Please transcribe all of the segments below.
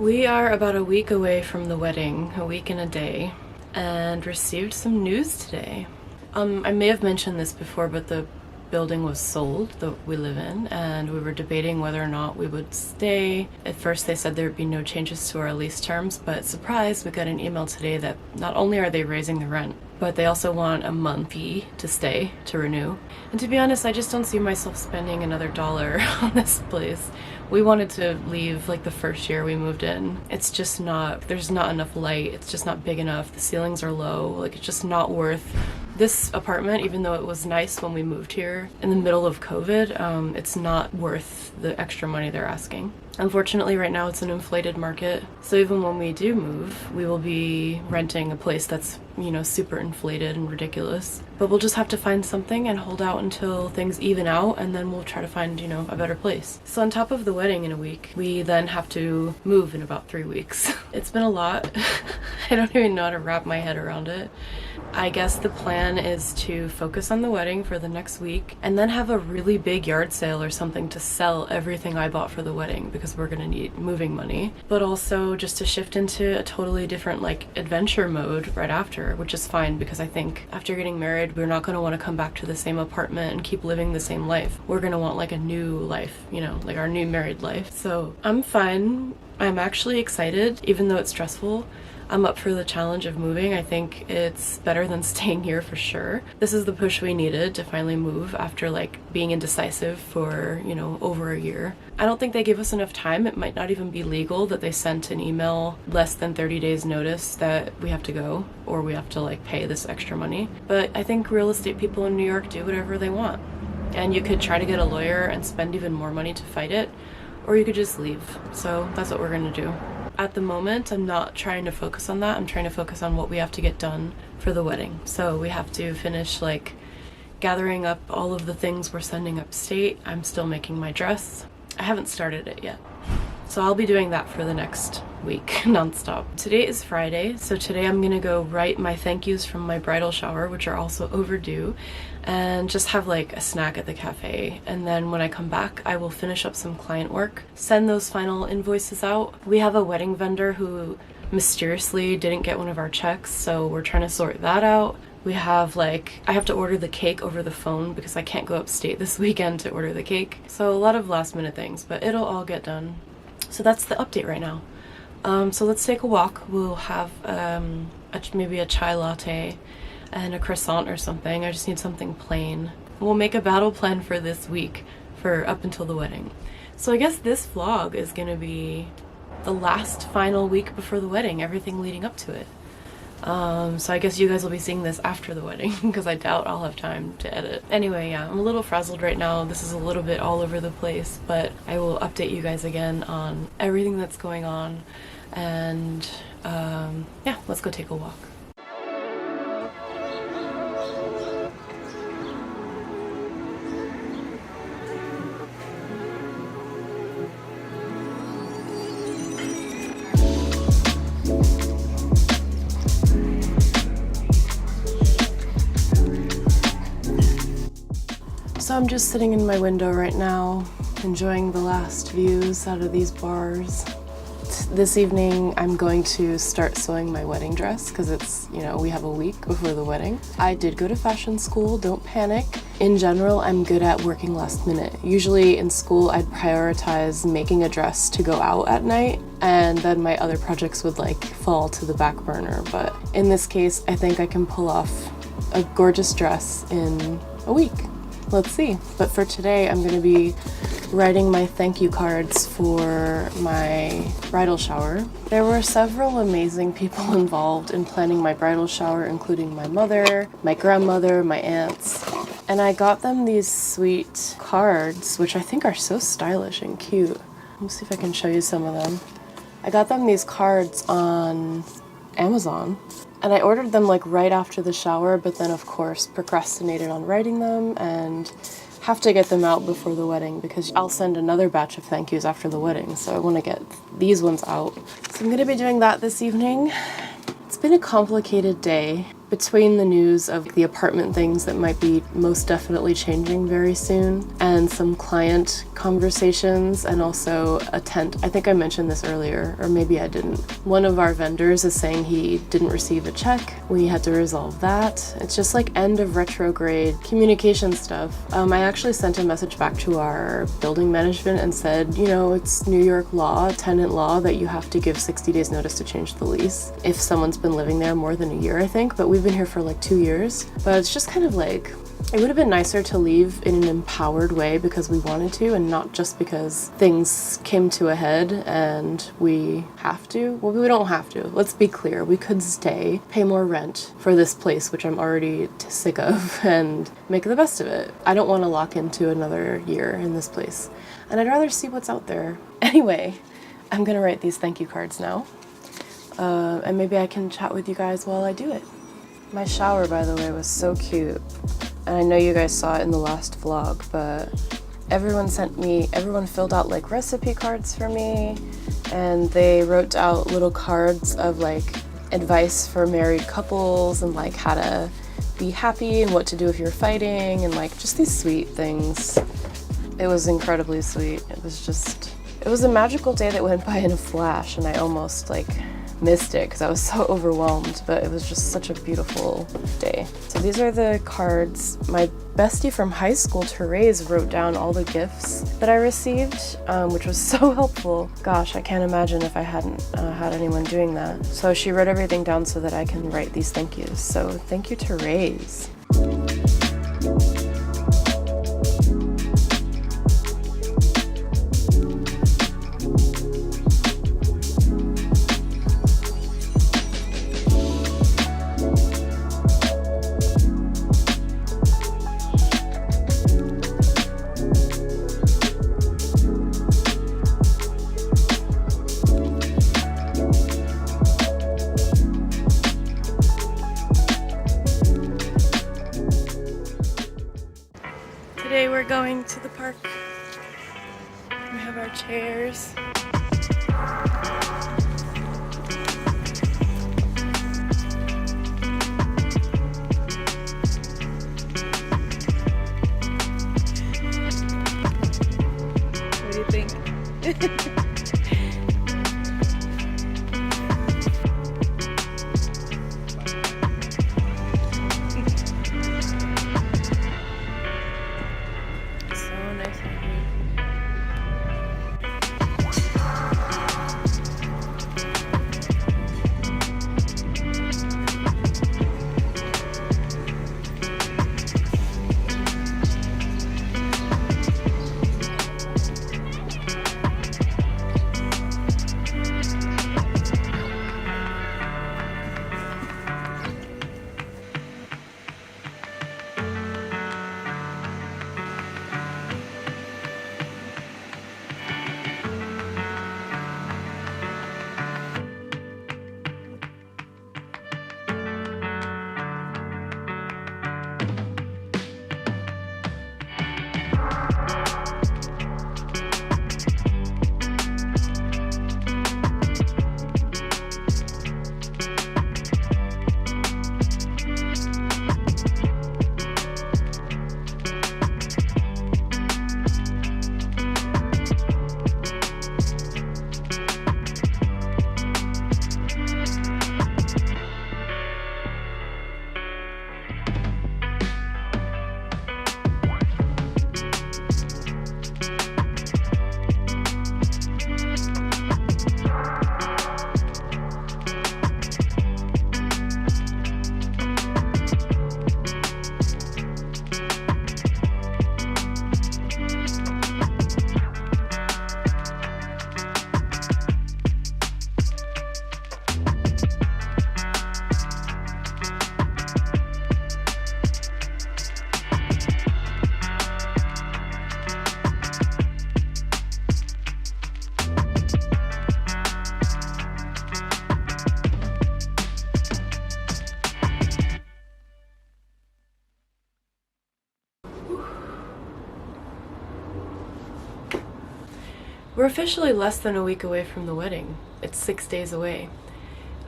We are about a week away from the wedding, a week and a day, and received some news today. I may have mentioned this before, but the building was sold that we live in, and we were debating whether or not we would stay. At first they said there would be no changes to our lease terms, but surprise, we got an email today that not only are they raising the rent, but they also want a month fee to stay, to renew. And to be honest, I just don't see myself spending another dollar on this place. We wanted to leave like the first year we moved in. It's just not, there's not enough light, it's just not big enough, the ceilings are low, like it's just not worth this apartment. Even though it was nice when we moved here in the middle of COVID, it's not worth the extra money they're asking. Unfortunately, right now it's an inflated market, so even when we do move, we will be renting a place that's, you know, super inflated and ridiculous. But we'll just have to find something and hold out until things even out, and then we'll try to find, you know, a better place. So on top of the wedding in a week, we then have to move in about 3 weeks. It's been a lot. I don't even know how to wrap my head around it. I guess the plan is to focus on the wedding for the next week and then have a really big yard sale or something to sell everything I bought for the wedding, because we're gonna need moving money, but also just to shift into a totally different like adventure mode right after, which is fine because I think after getting married we're not gonna want to come back to the same apartment and keep living the same life. We're gonna want like a new life, you know, like our new married life. So I'm fine. I'm actually excited, even though it's stressful. I'm up for the challenge of moving. I think it's better than staying here for sure. This is the push we needed to finally move after like being indecisive for, you know, over a year. I don't think they give us enough time. It might not even be legal that they sent an email less than 30 days notice that we have to go or we have to like pay this extra money. But I think real estate people in New York do whatever they want. And you could try to get a lawyer and spend even more money to fight it, or you could just leave. So that's what we're gonna do. At the moment, I'm not trying to focus on that. I'm trying to focus on what we have to get done for the wedding. So we have to finish like gathering up all of the things we're sending upstate. I'm still making my dress. I haven't started it yet. So I'll be doing that for the next week nonstop. Today is Friday, so today I'm gonna go write my thank yous from my bridal shower, which are also overdue, and just have like a snack at the cafe. And then when I come back, I will finish up some client work, send those final invoices out. We have a wedding vendor who mysteriously didn't get one of our checks, so we're trying to sort that out. We have like, I have to order the cake over the phone because I can't go upstate this weekend to order the cake. So a lot of last minute things, but it'll all get done. So that's the update right now. So let's take a walk. We'll have maybe a chai latte and a croissant or something. I just need something plain. We'll make a battle plan for this week for up until the wedding. So I guess this vlog is gonna be the last final week before the wedding, everything leading up to it. So I guess you guys will be seeing this after the wedding because I doubt I'll have time to edit. Anyway, yeah, I'm a little frazzled right now. This is a little bit all over the place, but I will update you guys again on everything that's going on. And yeah, let's go take a walk. So I'm just sitting in my window right now, enjoying the last views out of these bars. This evening I'm going to start sewing my wedding dress because it's, you know, we have a week before the wedding. I did go to fashion school, don't panic. In general, I'm good at working last minute. Usually in school I'd prioritize making a dress to go out at night, and then my other projects would like fall to the back burner. But in this case, I think I can pull off a gorgeous dress in a week. Let's see. But for today, I'm going to be writing my thank you cards for my bridal shower. There were several amazing people involved in planning my bridal shower, including my mother, my grandmother, my aunts. And I got them these sweet cards, which I think are so stylish and cute. Let me see if I can show you some of them. I got them these cards on Amazon. And I ordered them like right after the shower, but then of course procrastinated on writing them and have to get them out before the wedding because I'll send another batch of thank yous after the wedding. So I want to get these ones out. So I'm going to be doing that this evening. It's been a complicated day Between the news of the apartment things that might be most definitely changing very soon, and some client conversations, and also a tent. I think I mentioned this earlier, or maybe I didn't. One of our vendors is saying he didn't receive a check. We had to resolve that. It's just like end of retrograde communication stuff. I actually sent a message back to our building management and said, you know, it's New York law, tenant law, that you have to give 60 days notice to change the lease if someone's been living there more than a year, I think, but we've been here for like 2 years. But it's just kind of like, it would have been nicer to leave in an empowered way because we wanted to, and not just because things came to a head and we have to. Well, we don't have to. Let's be clear. We could stay, pay more rent for this place, which I'm already sick of, and make the best of it. I don't want to lock into another year in this place, and I'd rather see what's out there. Anyway, I'm gonna write these thank you cards now, and maybe I can chat with you guys while I do it. My shower, by the way, was so cute. And I know you guys saw it in the last vlog, but everyone filled out like recipe cards for me, and they wrote out little cards of like advice for married couples and like how to be happy and what to do if you're fighting, and like just these sweet things. It was incredibly sweet. It was a magical day that went by in a flash, and I almost like missed it because I was so overwhelmed, but it was just such a beautiful day. So these are the cards. My bestie from high school, Therese, wrote down all the gifts that I received, which was so helpful. Gosh, I can't imagine if I hadn't had anyone doing that. So she wrote everything down so that I can write these thank yous. So thank you, Therese. Today we're going to the park. We have our chairs. What do you think? We're officially less than a week away from the wedding. It's 6 days away.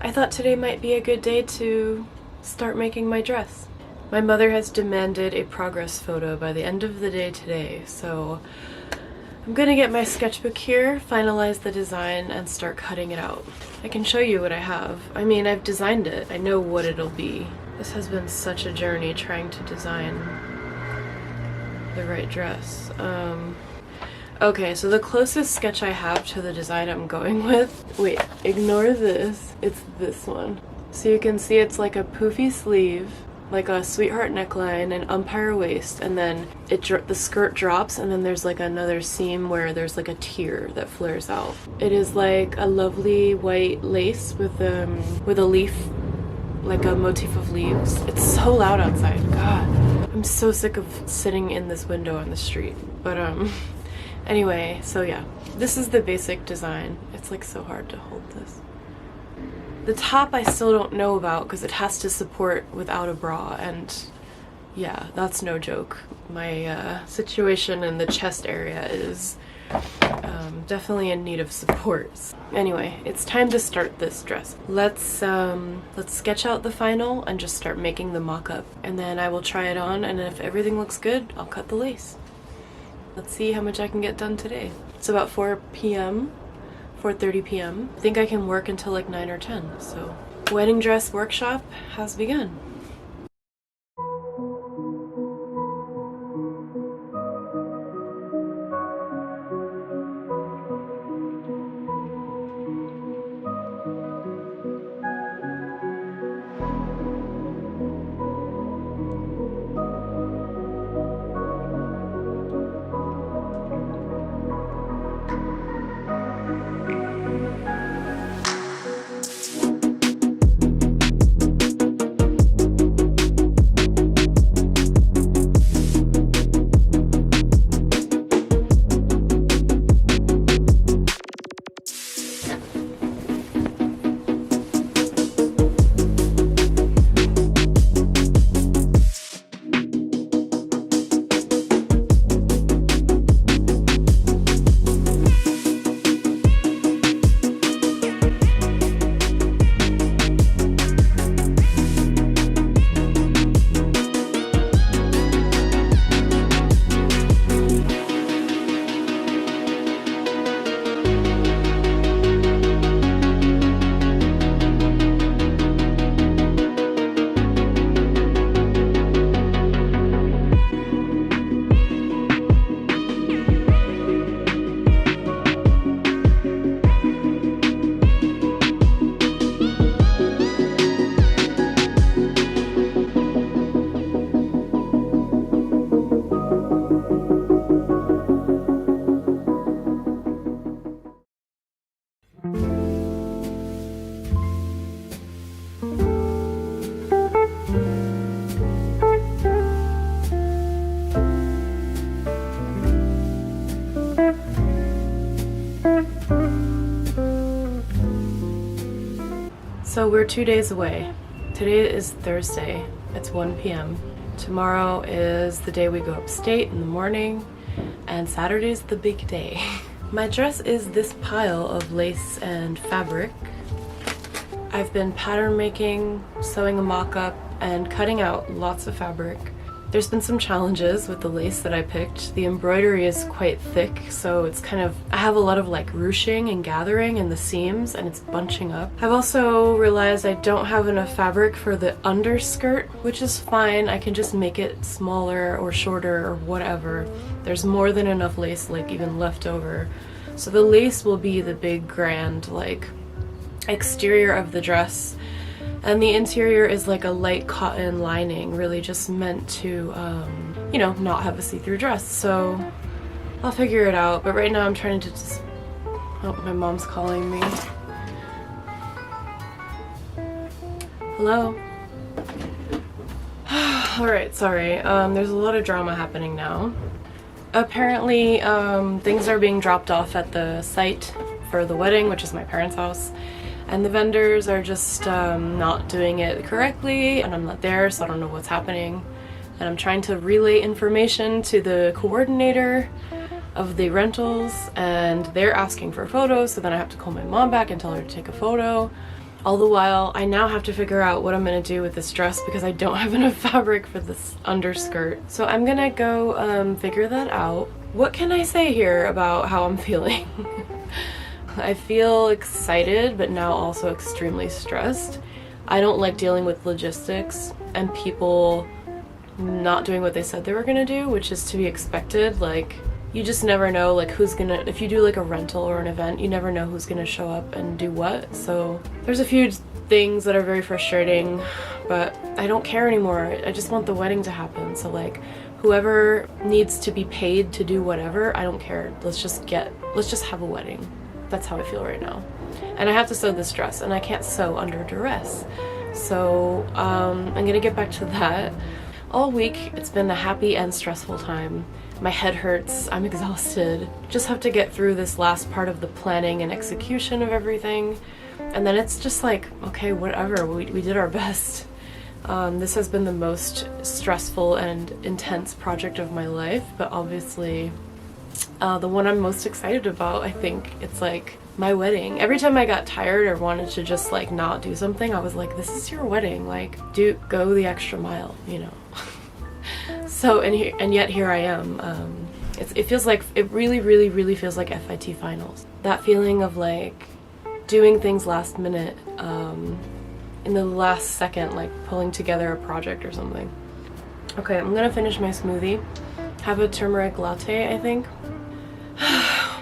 I thought today might be a good day to start making my dress. My mother has demanded a progress photo by the end of the day today, so I'm gonna get my sketchbook here, finalize the design, and start cutting it out. I can show you what I have. I mean, I've designed it. I know what it'll be. This has been such a journey trying to design the right dress. Okay, so the closest sketch I have to the design I'm going with, wait, ignore this, it's this one. So you can see it's like a poofy sleeve, like a sweetheart neckline, an umpire waist, and then the skirt drops, and then there's like another seam where there's like a tear that flares out. It is like a lovely white lace with a leaf, like a motif of leaves. It's so loud outside, God. I'm so sick of sitting in this window on the street, but anyway, so yeah, this is the basic design. It's like so hard to hold this. The top I still don't know about because it has to support without a bra, and yeah, that's no joke. My situation in the chest area is definitely in need of support. Anyway, it's time to start this dress. Let's sketch out the final and just start making the mock-up, and then I will try it on, and if everything looks good, I'll cut the lace. Let's see how much I can get done today. It's about 4 p.m. 4:30 p.m. I think I can work until like 9 or 10, so wedding dress workshop has begun. So we're 2 days away. Today is Thursday. It's 1 p.m. Tomorrow is the day we go upstate in the morning, and Saturday's the big day. My dress is this pile of lace and fabric. I've been pattern making, sewing a mock-up, and cutting out lots of fabric. There's been some challenges with the lace that I picked. The embroidery is quite thick, so it's kind of, I have a lot of like ruching and gathering in the seams, and it's bunching up. I've also realized I don't have enough fabric for the underskirt, which is fine. I can just make it smaller or shorter or whatever. There's more than enough lace, like even left over. So the lace will be the big grand like exterior of the dress. And the interior is like a light cotton lining, really just meant to, you know, not have a see-through dress. So I'll figure it out. But right now I'm trying to just, oh, my mom's calling me. Hello? All right, sorry. There's a lot of drama happening now. Apparently, things are being dropped off at the site for the wedding, which is my parents' house. And the vendors are just not doing it correctly, and I'm not there, so I don't know what's happening. And I'm trying to relay information to the coordinator of the rentals, and they're asking for photos, so then I have to call my mom back and tell her to take a photo. All the while, I now have to figure out what I'm gonna do with this dress because I don't have enough fabric for this underskirt. So I'm gonna go figure that out. What can I say here about how I'm feeling? I feel excited, but now also extremely stressed. I don't like dealing with logistics and people not doing what they said they were gonna do, which is to be expected. Like, you just never know, like, who's gonna, if you do like a rental or an event, you never know who's gonna show up and do what. So there's a few things that are very frustrating, but I don't care anymore. I just want the wedding to happen. So like, whoever needs to be paid to do whatever, I don't care. Let's just have a wedding. That's how I feel right now. And I have to sew this dress, and I can't sew under duress. So I'm gonna get back to that. All week, it's been a happy and stressful time. My head hurts, I'm exhausted. Just have to get through this last part of the planning and execution of everything. And then it's just like, okay, whatever, we did our best. This has been the most stressful and intense project of my life, but obviously the one I'm most excited about, I think it's like my wedding. Every time I got tired or wanted to just like not do something, I was like, this is your wedding, like go the extra mile, you know. So and yet here I am. It feels like, it really feels like FIT finals. That feeling of like doing things last minute, in the last second, like pulling together a project or something. Okay, I'm gonna finish my smoothie. Have a turmeric latte, I think.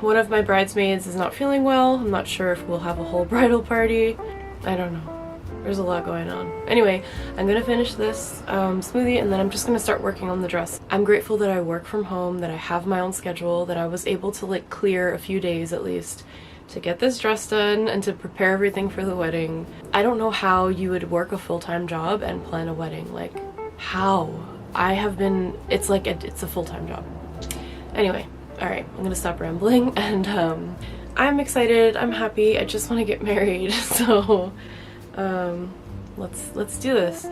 One of my bridesmaids is not feeling well. I'm not sure if we'll have a whole bridal party. I don't know. There's a lot going on. Anyway, I'm gonna finish this smoothie and then I'm just gonna start working on the dress. I'm grateful that I work from home, that I have my own schedule, that I was able to like clear a few days at least to get this dress done and to prepare everything for the wedding. I don't know how you would work a full-time job and plan a wedding. Like, how? I have been, it's like it's a full-time job. Anyway, all right, I'm gonna stop rambling, and I'm excited, I'm happy, I just want to get married. So let's do this.